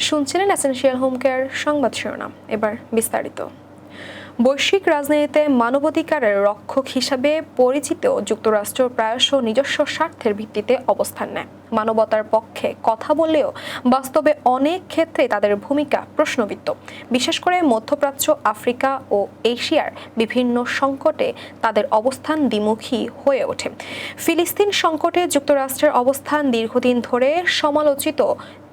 শুনছিলেন essential home care সংবাদ শিরোনাম। এবার বিস্তারিত। বৈশ্বিক রাজনীতিতে মানবাধিকারের রক্ষক হিসাবে পরিচিত যুক্তরাষ্ট্র প্রায়শ নিজস্ব স্বার্থের ভিত্তিতে অবস্থান নেয়। মানবতার পক্ষে কথা বললেও বাস্তবে অনেক ক্ষেত্রে তাদের ভূমিকা প্রশ্নবিদ্ধ। বিশেষ করে মধ্যপ্রাচ্য, আফ্রিকা ও এশিয়ার বিভিন্ন সংকটে তাদের অবস্থান দ্বিমুখী হয়ে ওঠে। ফিলিস্তিন সংকটে যুক্তরাষ্ট্রের অবস্থান দীর্ঘদিন ধরে সমালোচিত।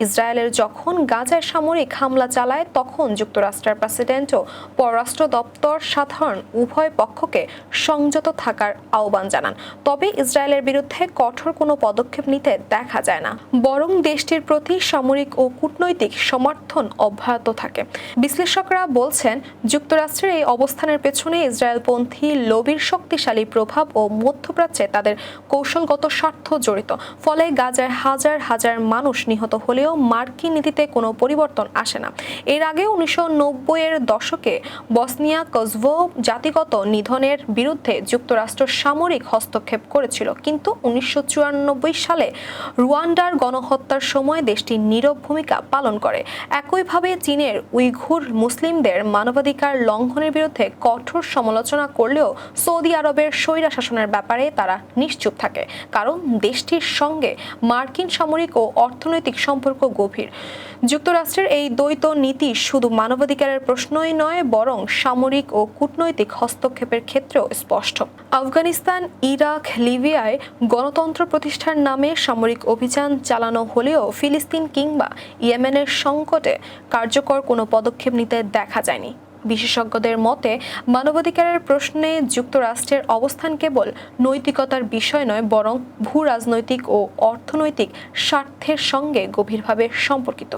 ইসরায়েলের যখন গাজায় সামরিক হামলা চালায় তখন যুক্তরাষ্ট্রের প্রেসিডেন্ট ও পররাষ্ট্র দপ্তর সাধারণ উভয় পক্ষকে সংযত থাকার আহ্বান জানান। তবে ইসরায়েলের বিরুদ্ধে কঠোর কোনো পদক্ষেপ নিতে দেখা যায় না, বরং দেশটির প্রতি সামরিক ও কূটনৈতিক সমর্থন অব্যাহত থাকে। বিশ্লেষকরা বলছেন, যুক্তরাষ্ট্রের এই অবস্থানের পেছনে ইসরায়েলপন্থী লবির শক্তিশালী প্রভাব ও মধ্যপ্রাচ্যে তাদের কৌশলগত স্বার্থ জড়িত। ফলে গাজায় হাজার হাজার মানুষ নিহত হলেও মার্কিন নীতিতে কোনো পরিবর্তন আসে না। এর আগে 1990-এর দশকে বসনিয়া কসোভো জাতিগত নিধনের বিরুদ্ধে যুক্তরাষ্ট্র সামরিক হস্তক্ষেপ করেছিল, কিন্তু 1994 সালে রুয়ান্ডার গণহত্যার সময় দেশটি নীরব ভূমিকা পালন করে। একইভাবে চীনের উইঘুর মুসলিমদের মানবাধিকার লঙ্ঘনের বিরুদ্ধে কঠোর সমালোচনা করলেও সৌদি আরবের স্বৈরশাসনের ব্যাপারে তারা নিশ্চুপ থাকে, কারণ দেশটির সঙ্গে মার্কিন সামরিক ও অর্থনৈতিক সম্পর্ক গভীর। যুক্তরাষ্ট্রের এই দ্বৈত নীতি শুধু মানবাধিকারের প্রশ্নই নয়, বরং সামরিক ও কূটনৈতিক হস্তক্ষেপের ক্ষেত্রেও স্পষ্ট। আফগানিস্তান, ইরাক, লিবিয়ায় গণতন্ত্র প্রতিষ্ঠার নামে সামরিক অভিযান চালানো হলেও ফিলিস্তিন কিংবা ইয়েমেনের সংকটে কার্যকর কোনো পদক্ষেপ নিতে দেখা যায়নি। বিশেষজ্ঞদের মতে, মানবাধিকারের প্রশ্নে যুক্তরাষ্ট্রের অবস্থান কেবল নৈতিকতার বিষয় নয়, বরং ভূ রাজনৈতিক ও অর্থনৈতিক স্বার্থের সঙ্গে গভীরভাবে সম্পর্কিত।